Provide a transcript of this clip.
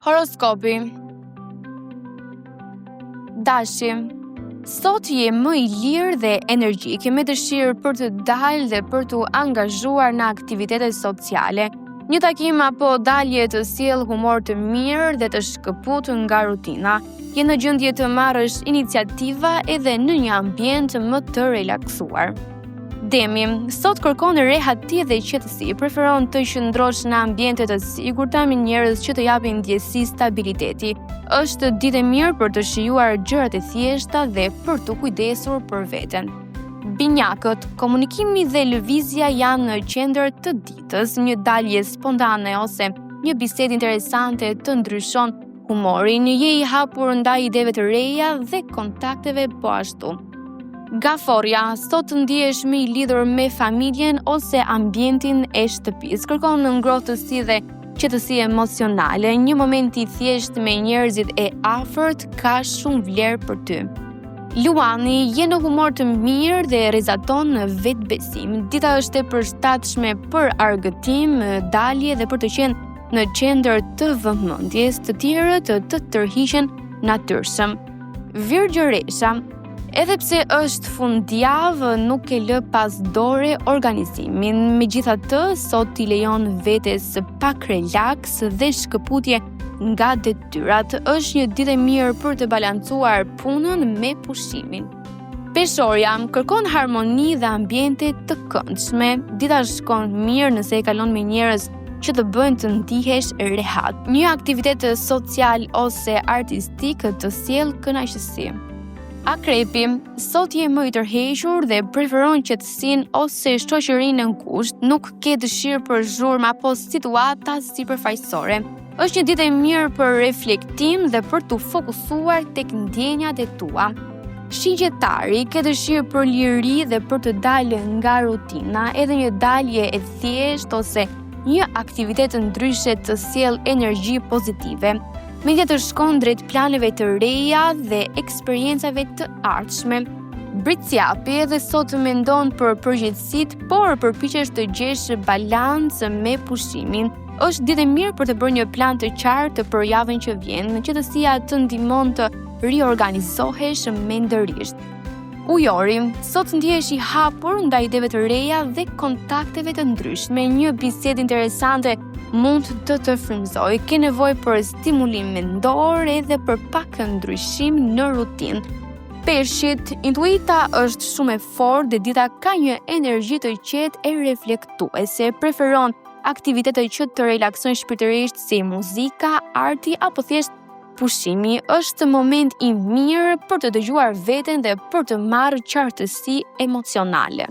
Horoskopi. Dashi. Sot je më i lirë dhe energjik, me dëshirë për të dalë dhe për të angazhuar në aktivitete sociale. Një takim apo dalje të sjell humor të mirë dhe të shkëputur nga rutina. Je në gjendje të marrësh iniciativa edhe në një ambient më të relaksuar. Demi, sot kërkon rehati dhe qetësi, preferon të qëndrosh në ambiente të sigurta me njerëz që të japin ndjesi stabiliteti. Është ditë e mirë për të shijuar gjërat e thjeshta dhe për të kujdesur për veten. Binjakët, komunikimi dhe lëvizja janë në qendër të ditës, një dalje spontane ose një bisedë interesante të ndryshon humorin, je i hapur ndaj ideve të reja dhe kontakteve po ashtu. Gaforia, sot ndihesh më i lidhur me familjen ose ambientin e shtëpisë. Kërkon në ngrohtësi dhe qetësi emocionale, një moment i thjesht me njerëzit e afërt ka shumë vlerë për ty. Luani, je në humor të mirë dhe rrezaton në vetbesim. Dita është e përshtatshme për argëtim, dalje dhe për të qenë në qendër të vëmendjes, të tjerët të tërhiqen natyrshëm. Virgjëresha, edhe pse është fundjavë, nuk e lë pas dore organizimin. Megjithatë, sot i lejon vetes pak relaks dhe shkëputje nga detyrat. Është një ditë e mirë për të balancuar punën me pushimin. Peshorja, kërkon harmoni dhe ambiente të këndshme. Dita shkon mirë nëse e kalon me njerëz që të bëjnë të ndihesh rehat. Një aktivitet social ose artistik të sjell kënaqësi. Akrepi, sot je më i tërhequr dhe preferon qetësinë ose shoqërinë në ngushtë, nuk ke dëshirë për zhurmë apo situata sipërfaqësore. Është një ditë e mirë për reflektim dhe për të fokusuar tek ndjenjat e tua. Shigjetari, ke dëshirë për liri dhe për të dalë nga rutina, edhe një dalje e thjeshtë ose një aktivitet ndryshe të sjell energji pozitive. Mendja të shkon drejt planeve të reja dhe eksperiencave të ardhshme. Britsjapi, edhe sot mendon për përgjegjësitë, por përpiqesh të gjesh balancë me pushimin. Është ditë e mirë për të bërë një plan të qartë për javën që vjen. Qetësia të ndihmon të riorganizohesh mendërisht. Ujori, sot ndihesh i hapur ndaj ideve të reja dhe kontakteve të ndryshme. Një bisedë interesante mund të frymëzojë. Ke nevojë për stimulim mendor edhe për pak ndryshim në rutinë. Peshqit, intuita është shumë e fortë dhe dita ka një energji të qetë e reflektuese. Preferon aktivitete që të relaksojnë shpirtërisht si muzika, arti apo thjesht pushimi. Është moment i mirë për të dëgjuar veten dhe për të marrë qartësi emocionale.